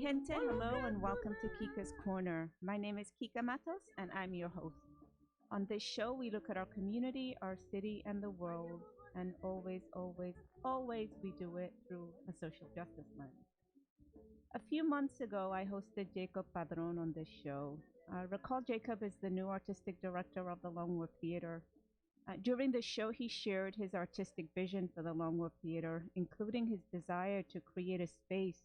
gente, hello and welcome to Kica's Corner. My name is Kica Matos and I'm your host. On this show, we look at our community, our city, and the world, and always we do it through a social justice lens. A few months ago, I hosted Jacob Padron on this show. Recall Jacob is the new artistic director of the Longworth Theater. During the show, he shared his artistic vision for the Longworth Theater, including his desire to create a space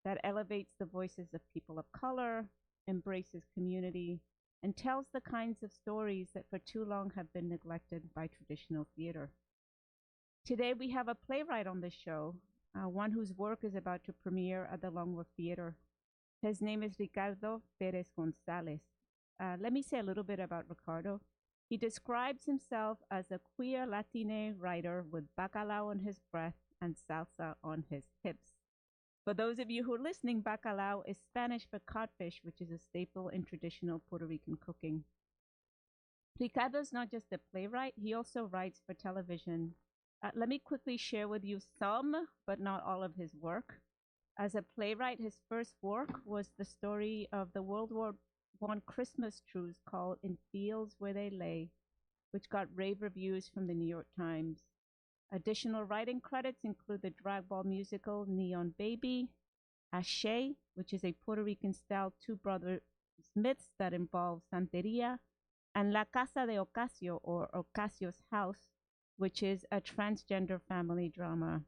that elevates the voices of people of color, embraces community, and tells the kinds of stories that for too long have been neglected by traditional theater. Today, we have a playwright on the show, one whose work is about to premiere at the Longworth Theater. His name is Ricardo Perez Gonzalez. Let me say a little bit about Ricardo. He describes himself as a queer Latine writer with bacalao on his breath and salsa on his hips. For those of you who are listening, bacalao is Spanish for codfish, which is a staple in traditional Puerto Rican cooking. Ricardo's not just a playwright, he also writes for television. Let me quickly share with you some, but not all of his work. As a playwright, his first work was the story of the World War I Christmas truce called In Fields Where They Lay, which got rave reviews from the New York Times. Additional writing credits include the drag ball musical Neon Baby, Ashe, which is a Puerto Rican-style two-brother myths that involves Santeria, and La Casa de Ocasio, or Ocasio's House, which is a transgender family drama.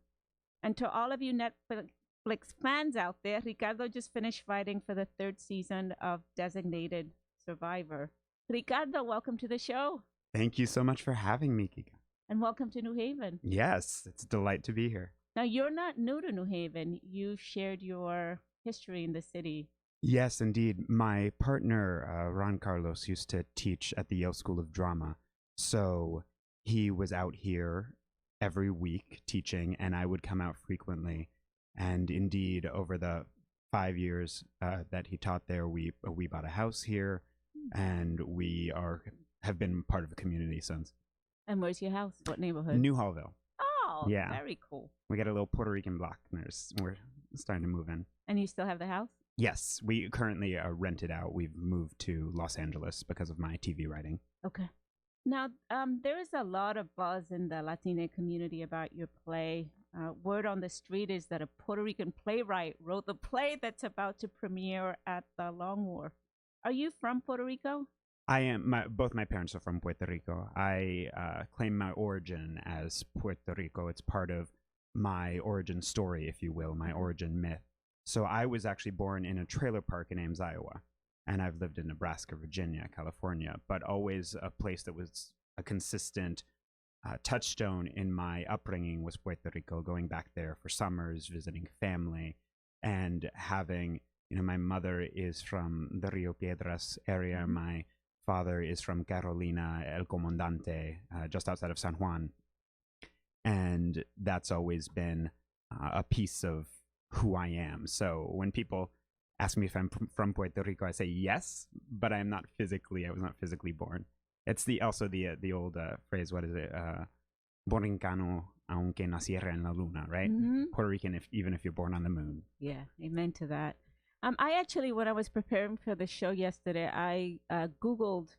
And to all of you Netflix fans out there, Ricardo just finished writing for the third season of Designated Survivor. Ricardo, welcome to the show. Thank you so much for having me, Kika. And welcome to New Haven. Yes, it's a delight to be here. Now, you're not new to New Haven. You've shared your history in the city. Yes, indeed. My partner, Ron Carlos, used to teach at the Yale School of Drama. So he was out here every week teaching, and I would come out frequently. And indeed, over the 5 years that he taught there, we bought a house here, and we have been part of a community since. And where's your house? What neighborhood? New Hallville. Oh, yeah. Very cool. We got a little Puerto Rican block, and we're starting to move in. And you still have the house? Yes, we currently rent it out. We've moved to Los Angeles because of my TV writing. Okay. Now, there is a lot of buzz in the Latina community about your play. Word on the street is that a Puerto Rican playwright wrote the play that's about to premiere at the Longworth. Are you from Puerto Rico? I am. Both my parents are from Puerto Rico. I claim my origin as Puerto Rico. It's part of my origin story, if you will, my origin myth. So I was actually born in a trailer park in Ames, Iowa, and I've lived in Nebraska, Virginia, California, but always a place that was a consistent touchstone in my upbringing was Puerto Rico, going back there for summers, visiting family, and having, my mother is from the Rio Piedras area. My father is from Carolina, El Comandante, just outside of San Juan. And that's always been a piece of who I am. So when people ask me if I'm from Puerto Rico, I say yes, but I was not physically born. It's the old phrase, what is it? Borincano aunque naciera en la luna, right? Mm-hmm. Puerto Rican even if you're born on the moon. Yeah, amen to that. I actually, when I was preparing for the show yesterday, I Googled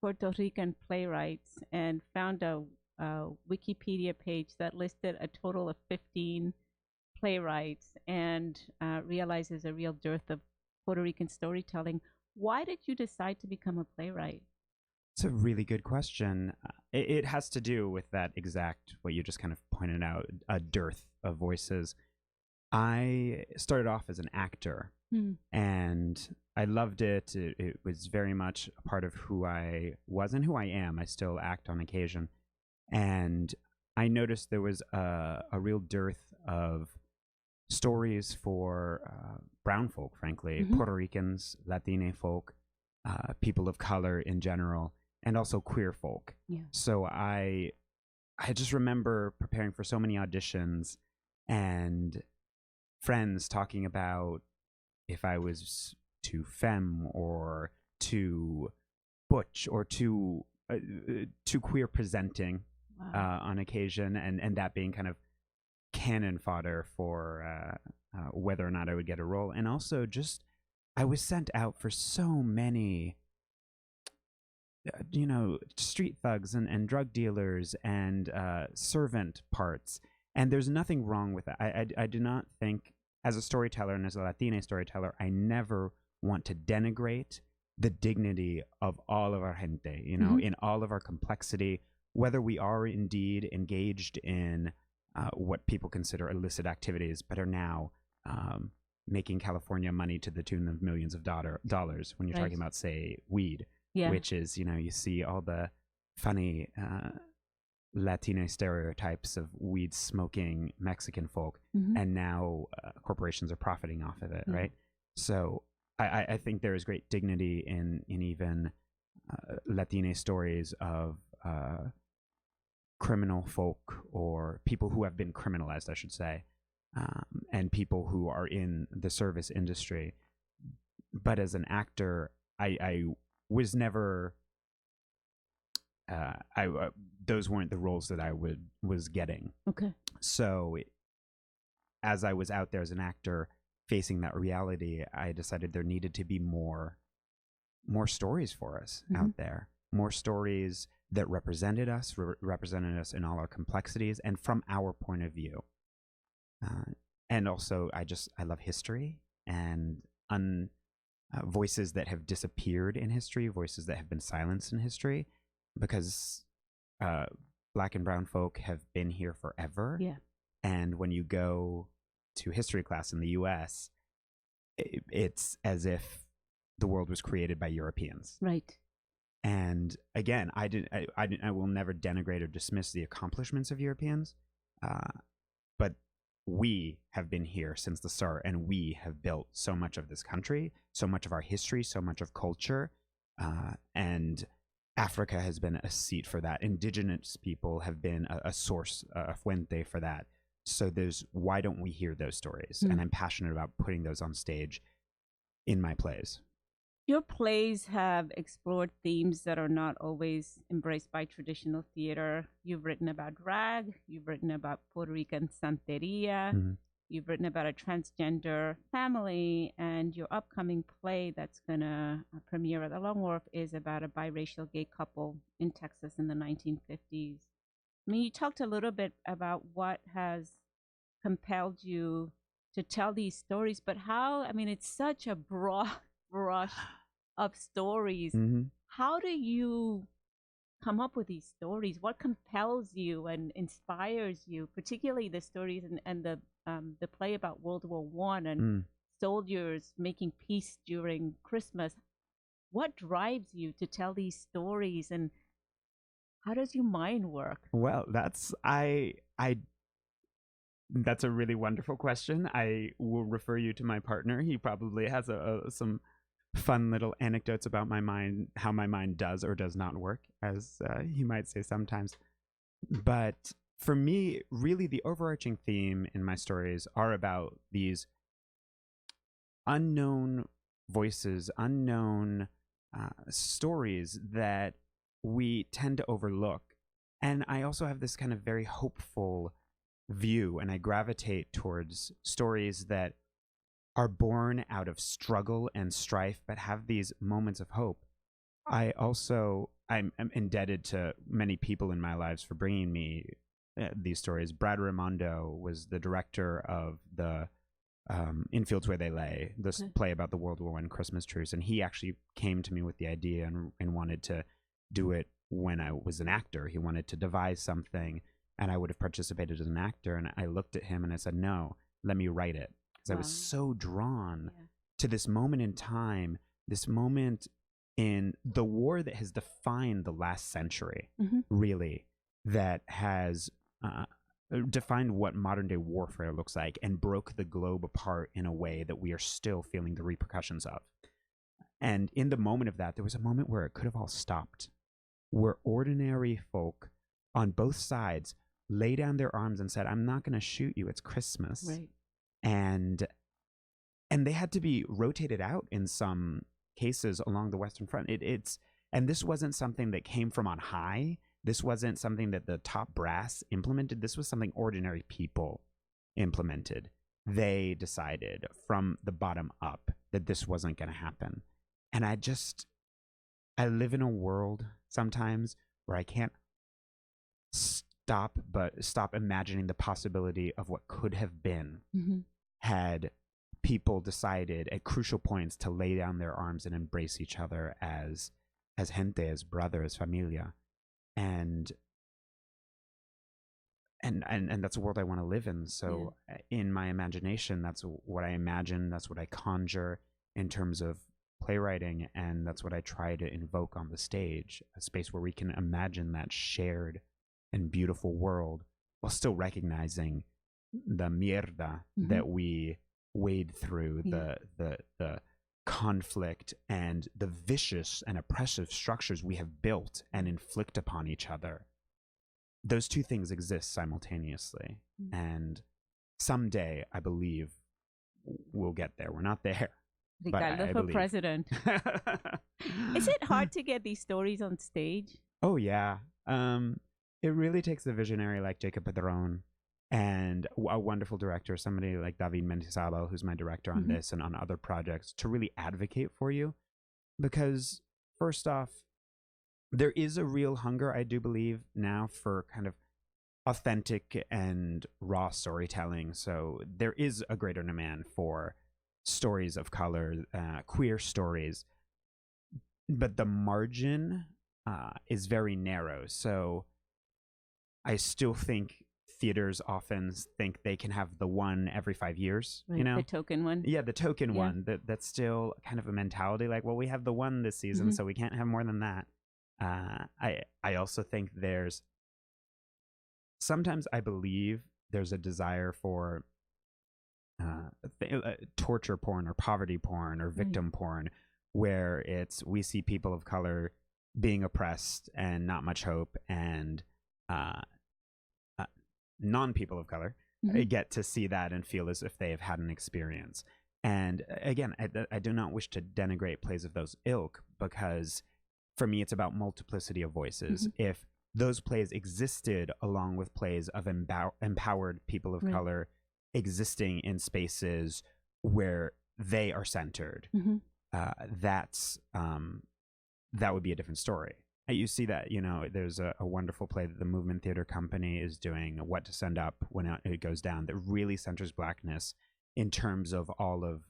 Puerto Rican playwrights and found a Wikipedia page that listed a total of 15 playwrights and realized there's a real dearth of Puerto Rican storytelling. Why did you decide to become a playwright? It's a really good question. It has to do with that exact, what you just kind of pointed out, a dearth of voices. I started off as an actor. And I loved it. It was very much a part of who I was and who I am. I still act on occasion. And I noticed there was a real dearth of stories for brown folk, frankly, Puerto Ricans, Latine folk, people of color in general, and also queer folk. Yeah. So I just remember preparing for so many auditions and friends talking about if I was too femme or too butch or too queer presenting on occasion, and that being kind of cannon fodder for whether or not I would get a role. And also just, I was sent out for so many, street thugs and drug dealers and servant parts. And there's nothing wrong with that. I do not think, as a storyteller and as a Latina storyteller, I never want to denigrate the dignity of all of our gente, in all of our complexity, whether we are indeed engaged in what people consider illicit activities, but are now making California money to the tune of millions of dollars when you're talking about, say, weed, which is, you see all the funny Latino stereotypes of weed smoking Mexican folk, and now corporations are profiting off of it, right? So I think there is great dignity in even Latina stories of criminal folk, or people who have been criminalized, I should say, and people who are in the service industry. But as an actor, I was never those weren't the roles that I was getting. Okay. So as I was out there as an actor facing that reality, I decided there needed to be more stories for us out there, more stories that represented us in all our complexities and from our point of view. And also, I love history and voices that have disappeared in history, voices that have been silenced in history, because Black and brown folk have been here forever. Yeah. And when you go to history class in the U.S., it's as if the world was created by Europeans. Right. And again, I will never denigrate or dismiss the accomplishments of Europeans, but we have been here since the start, and we have built so much of this country, so much of our history, so much of culture, and Africa has been a seat for that. Indigenous people have been a source, a fuente for that. So why don't we hear those stories? And I'm passionate about putting those on stage in my plays. Your plays have explored themes that are not always embraced by traditional theater. You've written about drag, you've written about Puerto Rican Santeria, you've written about a transgender family, and your upcoming play that's going to premiere at the Long Wharf is about a biracial gay couple in Texas in the 1950s. I mean, you talked a little bit about what has compelled you to tell these stories, but it's such a broad brush of stories. How do you come up with these stories? What compels you and inspires you, particularly the stories and the play about World War I and soldiers making peace during Christmas? What drives you to tell these stories, and how does your mind work? Well, that's a really wonderful question. I will refer you to my partner. He probably has some fun little anecdotes about my mind, how my mind does or does not work, as he might say sometimes. But for me, really, the overarching theme in my stories are about these unknown voices, unknown stories that we tend to overlook. And I also have this kind of very hopeful view, and I gravitate towards stories that are born out of struggle and strife, but have these moments of hope. I'm indebted to many people in my lives for bringing me these stories. Brad Raimondo was the director of the In Fields Where They Lay, this play about the World War I Christmas truce, and he actually came to me with the idea and wanted to do it when I was an actor. He wanted to devise something, and I would have participated as an actor, and I looked at him and I said, no, let me write it. Because I was so drawn to this moment in time, this moment in the war that has defined the last century, really, that has defined what modern day warfare looks like and broke the globe apart in a way that we are still feeling the repercussions of. And in the moment of that, there was a moment where it could have all stopped, where ordinary folk on both sides lay down their arms and said, I'm not going to shoot you, it's Christmas. Right. And they had to be rotated out in some cases along the Western Front. And this wasn't something that came from on high. This wasn't something that the top brass implemented. This was something ordinary people implemented. they decided from the bottom up that this wasn't going to happen. And I live in a world sometimes where I can't stop imagining the possibility of what could have been had people decided at crucial points to lay down their arms and embrace each other as gente, as brother, as familia. And that's a world I want to live in. So in my imagination, that's what I imagine, that's what I conjure in terms of playwriting, and that's what I try to invoke on the stage, a space where we can imagine that shared and beautiful world while still recognizing the mierda that we wade through, the conflict and the vicious and oppressive structures we have built and inflict upon each other. Those two things exist simultaneously. And someday, I believe, we'll get there. We're not there. Ricardo for president. Is it hard to get these stories on stage? Oh, yeah. It really takes a visionary like Jacob Pedron and a wonderful director, somebody like David Mendizábal, who's my director on this and on other projects, to really advocate for you. Because, first off, there is a real hunger, I do believe, now for kind of authentic and raw storytelling. So there is a greater demand for stories of color, queer stories. But the margin is very narrow. So I still think theaters often think they can have the one every 5 years, right, you know? The token one. Yeah, the token one. That's still kind of a mentality like, well, we have the one this season, so we can't have more than that. I also think there's sometimes I believe there's a desire for torture porn or poverty porn or victim porn, where we see people of color being oppressed and not much hope, and non-people of color get to see that and feel as if they have had an experience. And again, I do not wish to denigrate plays of those ilk, because for me, it's about multiplicity of voices. If those plays existed along with plays of empowered people of color existing in spaces where they are centered, that would be a different story. You see that, there's a wonderful play that the Movement Theater Company is doing, What to Send Up When It Goes Down, that really centers Blackness in terms of all of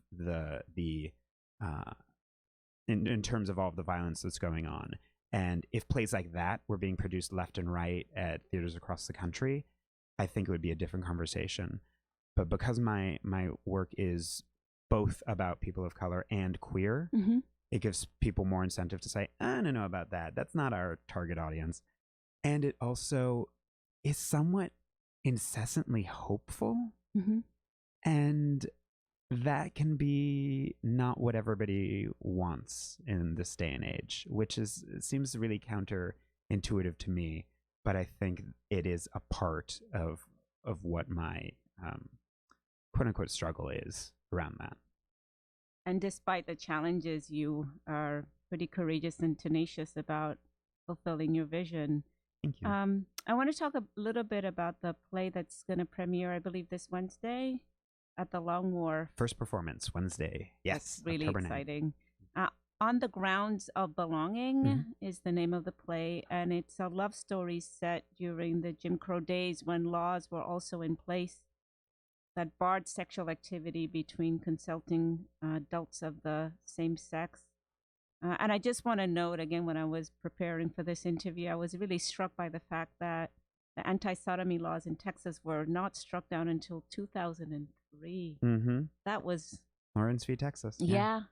in terms of all of the violence that's going on. And if plays like that were being produced left and right at theaters across the country, I think it would be a different conversation. But because my work is both about people of color and queer, it gives people more incentive to say, I don't know about that. That's not our target audience. And it also is somewhat incessantly hopeful. And that can be not what everybody wants in this day and age, which seems really counterintuitive to me. But I think it is a part of what my quote unquote struggle is around that. And despite the challenges, you are pretty courageous and tenacious about fulfilling your vision. Thank you. I want to talk a little bit about the play that's going to premiere, I believe, this Wednesday at the Long Wharf. First performance, Wednesday. Yes. That's really October exciting. On the Grounds of Belonging is the name of the play, and it's a love story set during the Jim Crow days when laws were also in place that barred sexual activity between consenting adults of the same sex. And I just want to note, again, when I was preparing for this interview, I was really struck by the fact that the anti-sodomy laws in Texas were not struck down until 2003. That was... Lawrence v. Texas. Yeah.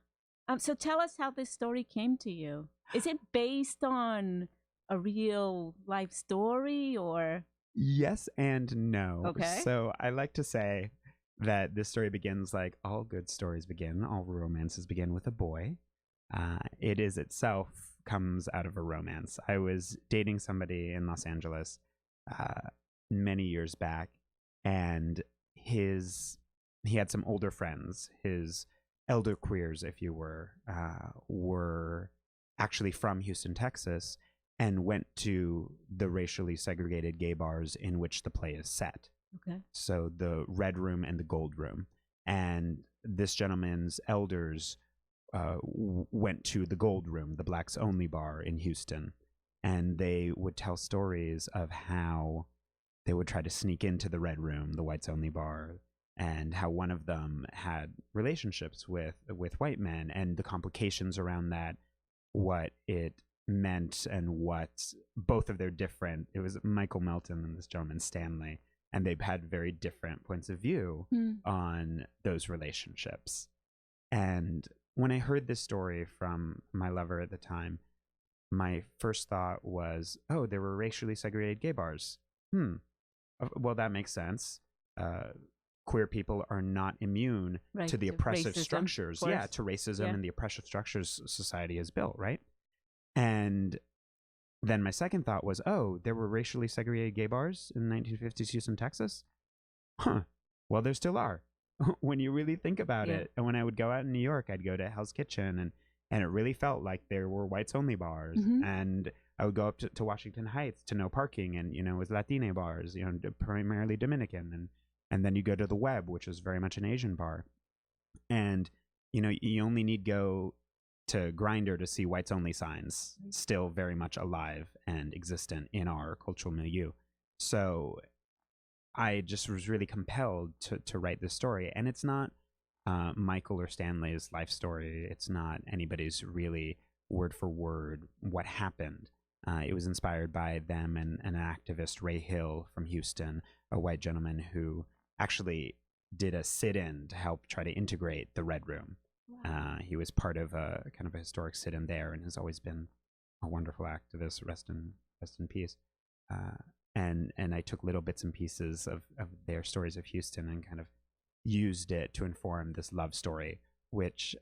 So tell us how this story came to you. Is it based on a real life story or... Yes and no. Okay. So I like to say that this story begins like all good stories begin. All romances begin with a boy. It is itself comes out of a romance. I was dating somebody in Los Angeles many years back, and he had some older friends. His elder queers, if you were actually from Houston, Texas, and went to the racially segregated gay bars in which the play is set. Okay. So the Red Room and the Gold Room. and this gentleman's elders went to the Gold Room, the blacks only bar in Houston, and they would tell stories of how they would try to sneak into the Red Room, the whites only bar, and how one of them had relationships with white men, and the complications around that, what it meant, and what both of their different, it was Michael Melton and this gentleman Stanley, and they've had very different points of view on those relationships. And when I heard this story from my lover at the time, my first thought was, oh, there were racially segregated gay bars. Well, that makes sense. Queer people are not immune to the oppressive structures. Yeah, to racism and the oppressive structures society has built, right? And then my second thought was, oh, there were racially segregated gay bars in the 1950s Houston, Texas? Well, there still are. When you really think about it. And when I would go out in New York, I'd go to Hell's Kitchen, and it really felt like there were whites only bars. And I would go up to Washington Heights to no parking, and it was Latine bars, primarily Dominican, and then you go to the Web, which is very much an Asian bar, and you only need go to Grindr to see whites only signs, still very much alive and existent in our cultural milieu. So I just was really compelled to write this story, and it's not Michael or Stanley's life story. It's not anybody's really word for word what happened. It was inspired by them and an activist, Ray Hill from Houston, a white gentleman who actually did a sit-in to help try to integrate the Red Room. Wow. He was part of a kind of a historic sit-in there, and has always been a wonderful activist. Rest in peace. And I took little bits and pieces of their stories of Houston and kind of used it to inform this love story, which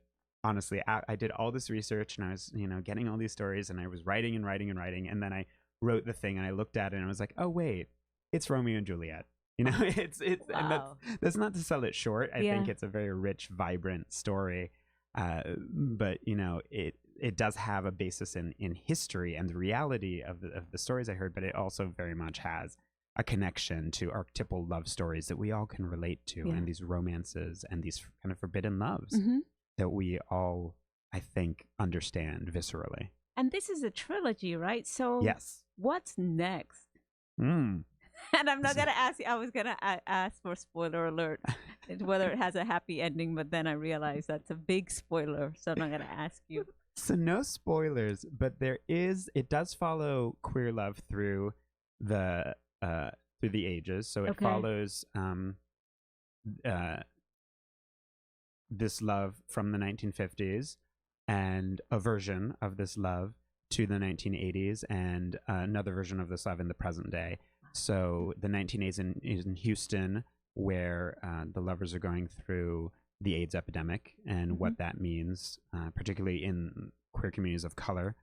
honestly, I did all this research, and I was, getting all these stories, and I was writing, and then I wrote the thing, and I looked at it, and I was like, oh wait, it's Romeo and Juliet. It's wow. And that's not to sell it short. I think it's a very rich, vibrant story, but it does have a basis in history and the reality of the stories I heard, but it also very much has a connection to archetypal love stories that we all can relate to, and these romances and these kind of forbidden loves that we all, I think, understand viscerally. And this is a trilogy, right? So yes. What's next? And I'm not going to ask you, I was going to ask for spoiler alert, whether it has a happy ending, but then I realized that's a big spoiler, so I'm not going to ask you. So no spoilers, but it does follow queer love through the ages. So it follows this love from the 1950s and a version of this love to the 1980s, and another version of this love in the present day. So the 1980s is in Houston, where the lovers are going through the AIDS epidemic and what that means, particularly in queer communities of color.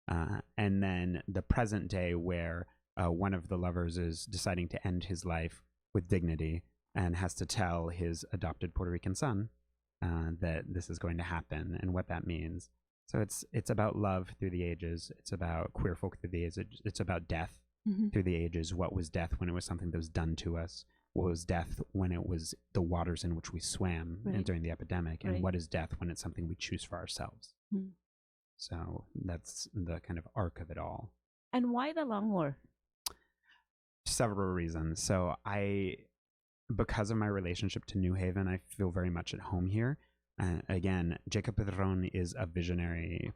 And then the present day, where one of the lovers is deciding to end his life with dignity and has to tell his adopted Puerto Rican son that this is going to happen and what that means. So it's about love through the ages. It's about queer folk through the ages. It's about death through the ages. What was death when it was something that was done to us? What was death when it was the waters in which we swam during the epidemic? And what is death when it's something we choose for ourselves? So that's the kind of arc of it all. And why the Long War? Several reasons. So because of my relationship to New Haven, I feel very much at home here. Again, Jacob Pedron is a visionary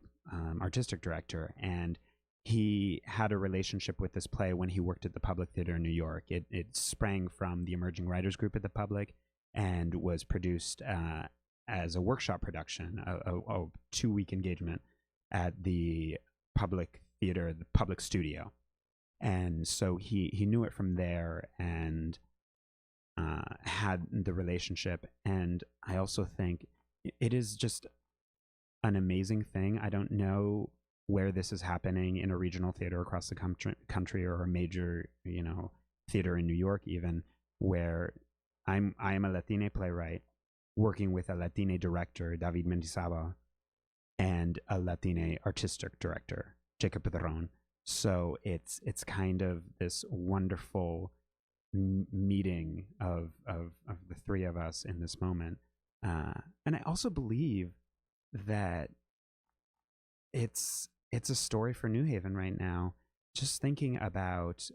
artistic director, and he had a relationship with this play when he worked at the Public Theater in New York. It sprang from the Emerging Writers Group at the Public and was produced as a workshop production, a 2-week engagement at the Public Theater, the Public Studio. And so he knew it from there and had the relationship. And I also think it is just an amazing thing. I don't know where this is happening in a regional theater across the country or a major, theater in New York even, where I am a Latine playwright working with a Latine director, David Mendizábal, and a Latine artistic director, Jacob Pedron. So it's kind of this wonderful meeting of the three of us in this moment And I also believe that it's a story for New Haven right now. Just thinking about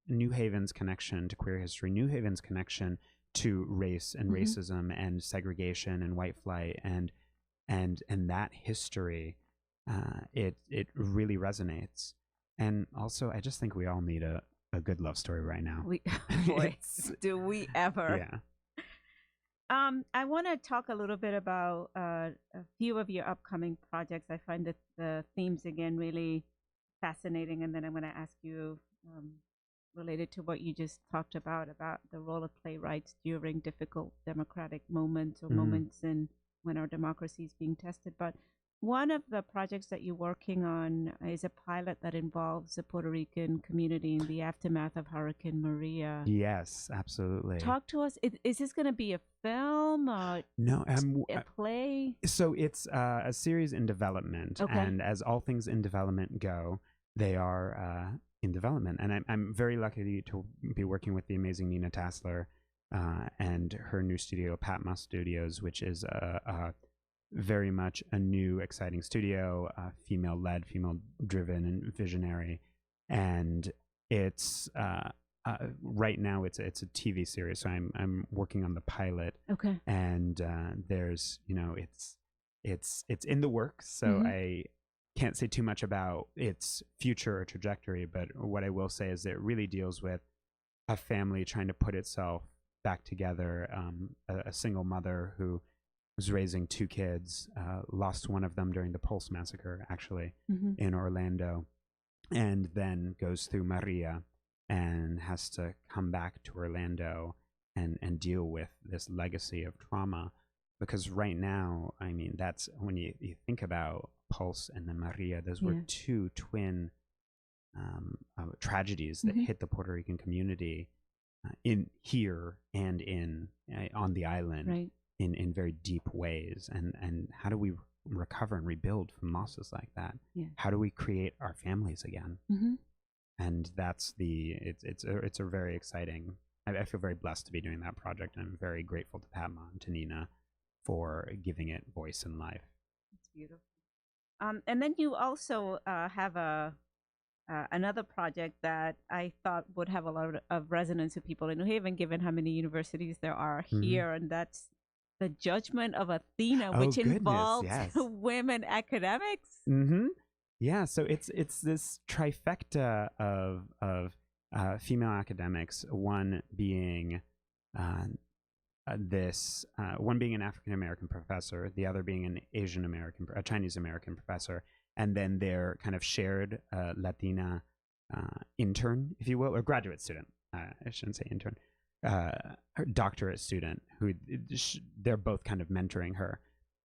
New Haven's connection to queer history, New Haven's connection to race and racism and segregation and white flight and that history, it really resonates. And also, I just think we all need a good love story right now. Boy, do we ever? Yeah. I want to talk a little bit about a few of your upcoming projects. I find that the themes again really fascinating, and then I'm going to ask you, related to what you just talked about the role of playwrights during difficult democratic moments or moments in when our democracy is being tested. But one of the projects that you're working on is a pilot that involves the Puerto Rican community in the aftermath of Hurricane Maria. Yes, absolutely. Talk to us. Is this going to be a film? No, a play? So it's a series in development, and as all things in development go, they are in development. And I'm very lucky to be working with the amazing Nina Tassler and her new studio, Patma Studios, which is very much a new, exciting studio, female-led, female-driven, and visionary. And it's right now it's a TV series, so I'm working on the pilot. Okay. And there's it's in the works, so I can't say too much about its future or trajectory. But what I will say is that it really deals with a family trying to put itself back together. A single mother who was raising two kids, lost one of them during the Pulse massacre, actually, in Orlando, and then goes through Maria and has to come back to Orlando and deal with this legacy of trauma. Because right now, I mean, that's when you think about Pulse and then Maria, those were two twin tragedies that hit the Puerto Rican community in here and in on the island. Right. In very deep ways, and how do we recover and rebuild from losses like that? How do we create our families again? And that's it's a very exciting. I feel very blessed to be doing that project, and I'm very grateful to Padma and to Nina for giving it voice and life. It's beautiful. And then you also have another project that I thought would have a lot of resonance with people in New Haven, given how many universities there are here, and that's The Judgment of Athena, which involves women academics. Yeah, so it's this trifecta of female academics. One being one being an African American professor, the other being an Asian American, a Chinese American professor, and then their kind of shared Latina intern, if you will, or graduate student. I shouldn't say intern. Her doctorate student, who they're both kind of mentoring her,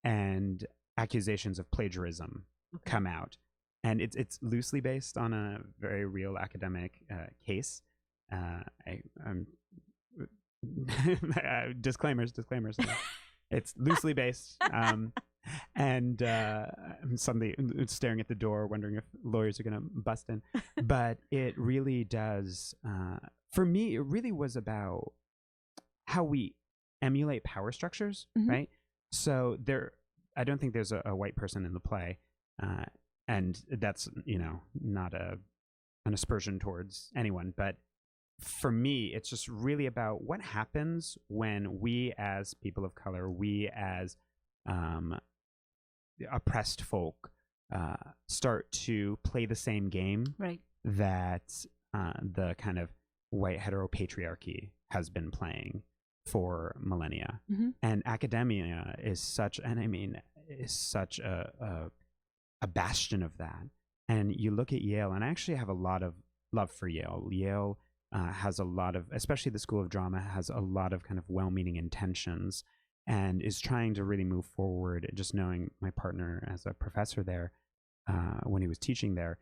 and accusations of plagiarism come out, and it's loosely based on a very real academic case. Disclaimers. It's loosely based, and I'm suddenly staring at the door, wondering if lawyers are going to bust in. But it really does. For me, it really was about how we emulate power structures, right? So I don't think there's a white person in the play, and that's not an aspersion towards anyone, but for me, it's just really about what happens when we as people of color, we as oppressed folk, start to play the same game that the kind of white heteropatriarchy has been playing for millennia. And academia is such a bastion of that. And you look at Yale, and I actually have a lot of love for Yale. Yale has a lot of, especially the School of Drama, has a lot of kind of well-meaning intentions and is trying to really move forward. Just knowing my partner as a professor there, when he was teaching there,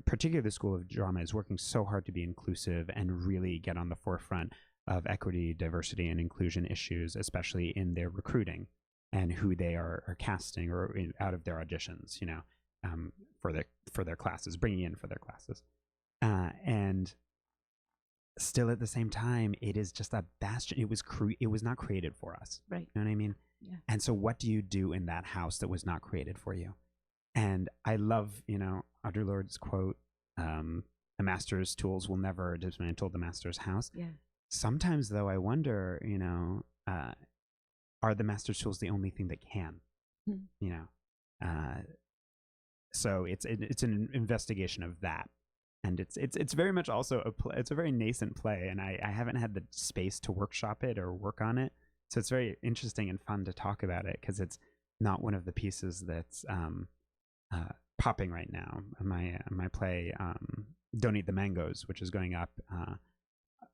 particularly the School of Drama, is working so hard to be inclusive and really get on the forefront of equity, diversity, and inclusion issues, especially in their recruiting and who they are casting or out of their auditions, for their classes, bringing in for their classes. And still at the same time, it is just a bastion. It was not created for us. Right. You know what I mean? Yeah. And so what do you do in that house that was not created for you? And I love, Audre Lorde's quote, the master's tools will never dismantle the master's house. Yeah. Sometimes, though, I wonder, are the master's tools the only thing that can? So it's an investigation of that, and it's very much also it's a very nascent play, and I haven't had the space to workshop it or work on it, so it's very interesting and fun to talk about it because it's not one of the pieces that's popping right now. My play Don't Eat the Mangoes, which is going up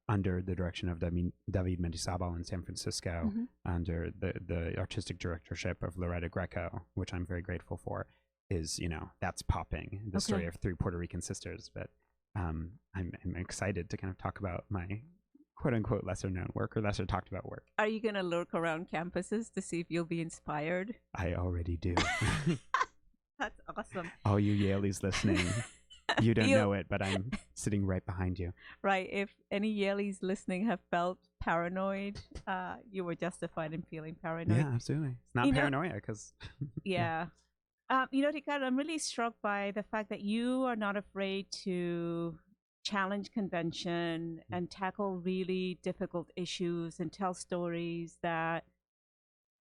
under the direction of David Mendizábal in San Francisco, under the artistic directorship of Loretta Greco, which I'm very grateful for, is, that's popping, the story of 3 Puerto Rican sisters. But I'm excited to kind of talk about my quote-unquote lesser-known work or lesser talked-about work. Are you going to lurk around campuses to see if you'll be inspired? I already do. That's awesome. All you Yaleys listening, you don't know it, but I'm sitting right behind you. Right. If any Yaleys listening have felt paranoid, you were justified in feeling paranoid. Yeah, absolutely. It's not paranoia because... Yeah. Ricardo, I'm really struck by the fact that you are not afraid to challenge convention and tackle really difficult issues and tell stories that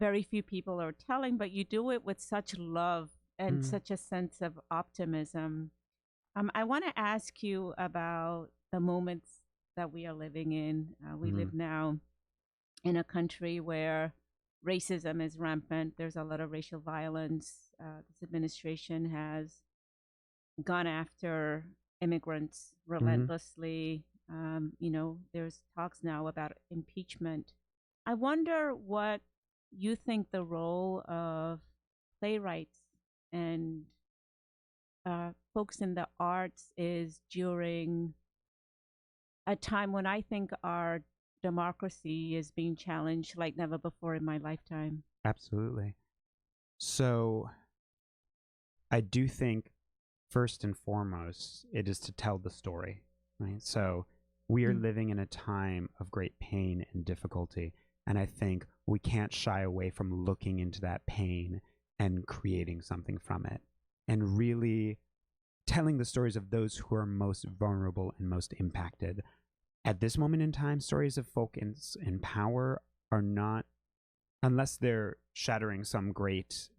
very few people are telling, but you do it with such love and such a sense of optimism. I want to ask you about the moments that we are living in. We live now in a country where racism is rampant. There's a lot of racial violence. This administration has gone after immigrants relentlessly. There's talks now about impeachment. I wonder what you think the role of playwrights and folks in the arts is during a time when I think our democracy is being challenged like never before in my lifetime. Absolutely. So I do think first and foremost, it is to tell the story, right? So we are living in a time of great pain and difficulty. And I think we can't shy away from looking into that pain and creating something from it and really telling the stories of those who are most vulnerable and most impacted. At this moment in time, stories of folk in power are not, unless they're shattering some great,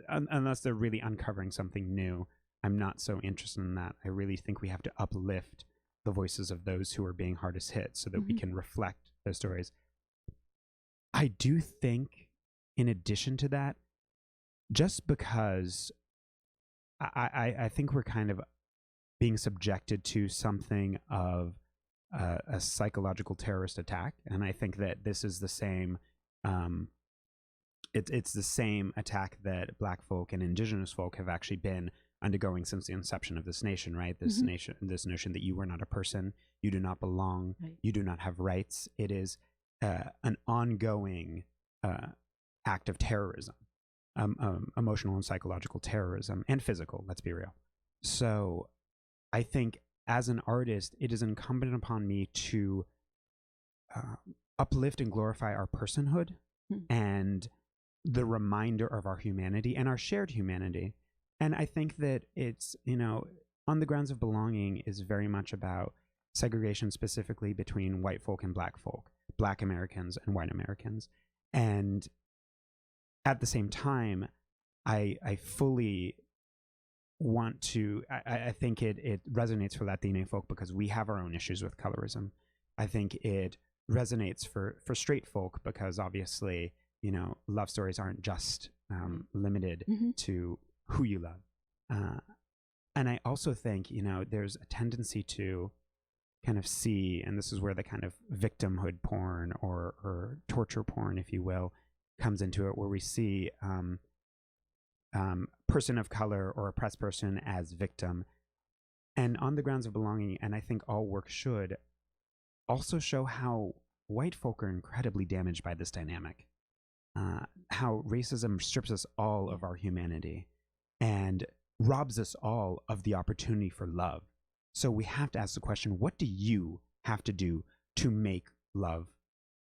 unless they're really uncovering something new, I'm not so interested in that. I really think we have to uplift the voices of those who are being hardest hit so that we can reflect those stories. I do think, in addition to that, just because I think we're kind of being subjected to something of a psychological terrorist attack, and I think that this is the same. It's the same attack that Black folk and Indigenous folk have actually been undergoing since the inception of this nation. Right, this notion that you are not a person, you do not belong, you do not have rights. It is an ongoing act of terrorism, emotional and psychological terrorism, and physical. Let's be real. So I think as an artist, it is incumbent upon me to uplift and glorify our personhood and the reminder of our humanity and our shared humanity. And I think that it's, On the Grounds of Belonging is very much about segregation specifically between white folk and black folk, Black Americans and white Americans. And at the same time, I fully want to, I think it resonates for Latino folk because we have our own issues with colorism. I think it resonates for straight folk because obviously, love stories aren't just limited to who you love. And I also think, there's a tendency to kind of see, and this is where the kind of victimhood porn or torture porn, if you will, comes into it, where we see person of color or oppressed person as victim. And On the Grounds of Belonging, and I think all work should, also show how white folk are incredibly damaged by this dynamic. How racism strips us all of our humanity and robs us all of the opportunity for love. So we have to ask the question, what do you have to do to make love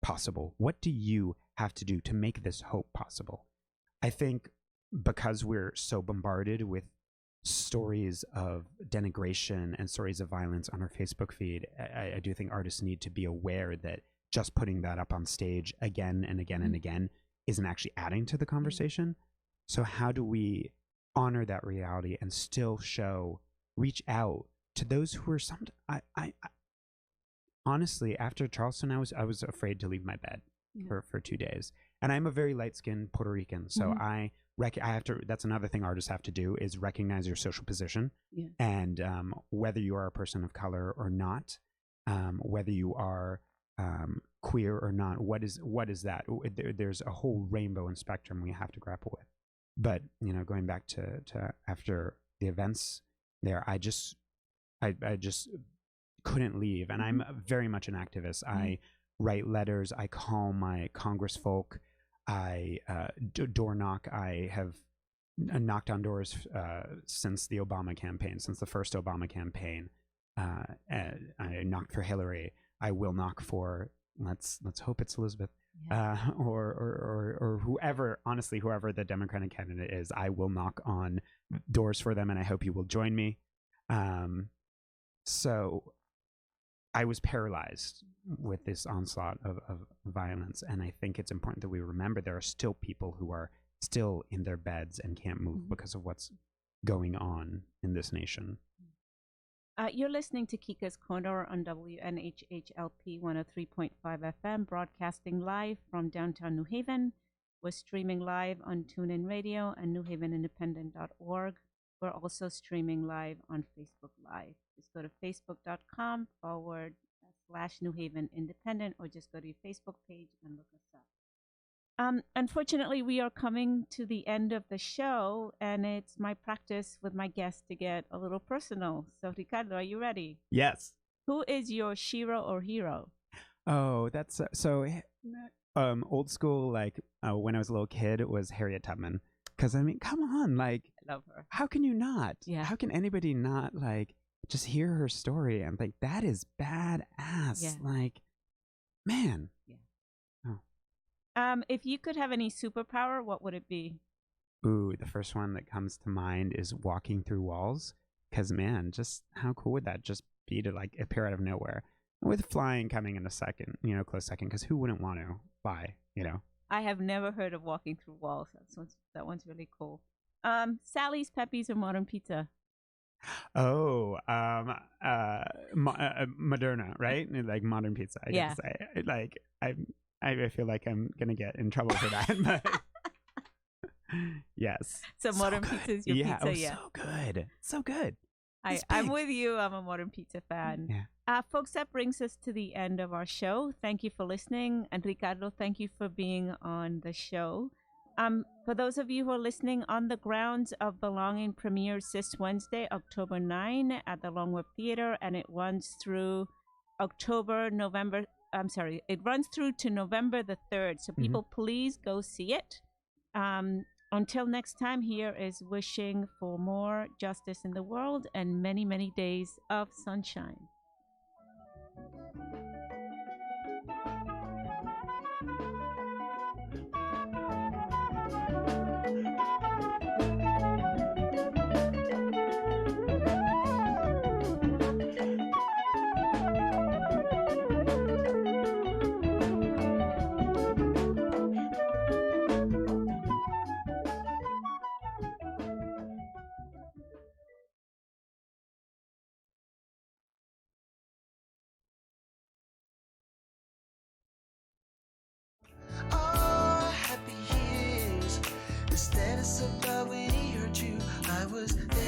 possible? What do you have to do to make this hope possible? I think because we're so bombarded with stories of denigration and stories of violence on our Facebook feed, I do think artists need to be aware that just putting that up on stage again and again and again isn't actually adding to the conversation. So how do we honor that reality and still reach out to those who are I honestly, after Charleston, I was afraid to leave my bed for 2 days. And I'm a very light-skinned Puerto Rican, so I have to. That's another thing artists have to do, is recognize your social position, and whether you are a person of color or not, whether you are queer or not. What is that? There's a whole rainbow and spectrum we have to grapple with. But going back to after the events there, I just couldn't leave, and I'm very much an activist. I write letters. I call my congressfolk. I door knock. I have knocked on doors since the Obama campaign, since the first Obama campaign. I knocked for Hillary. I will knock for let's hope it's Elizabeth, or whoever. Honestly, whoever the Democratic candidate is, I will knock on doors for them, and I hope you will join me. So I was paralyzed with this onslaught of violence, and I think it's important that we remember there are still people who are still in their beds and can't move because of what's going on in this nation. You're listening to Kica's Corner on WNHHLP 103.5 FM, broadcasting live from downtown New Haven. We're streaming live on TuneIn Radio and newhavenindependent.org. We're also streaming live on Facebook Live. Just go to facebook.com/New Haven Independent, or just go to your Facebook page and look us up. Unfortunately, we are coming to the end of the show, and it's my practice with my guests to get a little personal. So, Ricardo, are you ready? Yes. Who is your shiro or hero? Oh, that's so old school. Like when I was a little kid, it was Harriet Tubman. Because, I mean, come on, like, I love her. How can you not? Yeah. How can anybody not, like, just hear her story and think, that is badass? Yeah. Like, man. Yeah. Oh. If you could have any superpower, what would it be? Ooh, the first one that comes to mind is walking through walls. Because, man, just how cool would that just be to, like, appear out of nowhere? With flying coming in a second, close second, because who wouldn't want to fly, I have never heard of walking through walls. That one's really cool. Sally's, Pepe's, or Modern Pizza? Oh, Moderna, right? Like Modern Pizza. I guess. I feel like I'm gonna get in trouble for that. But yes. So Modern Pizza is your pizza, yeah. So good, so good. I'm with you. I'm a Modern Pizza fan. Yeah. Folks, that brings us to the end of our show. Thank you for listening. And Ricardo, thank you for being on the show. For those of you who are listening, On the Grounds of Belonging premieres this Wednesday, October 9 at the Longwood Theater, and it runs through it runs through to November the 3rd. So people, please go see it. Until next time, here is wishing for more justice in the world and many, many days of sunshine. Happy years. The status above when he hurt you. I was there.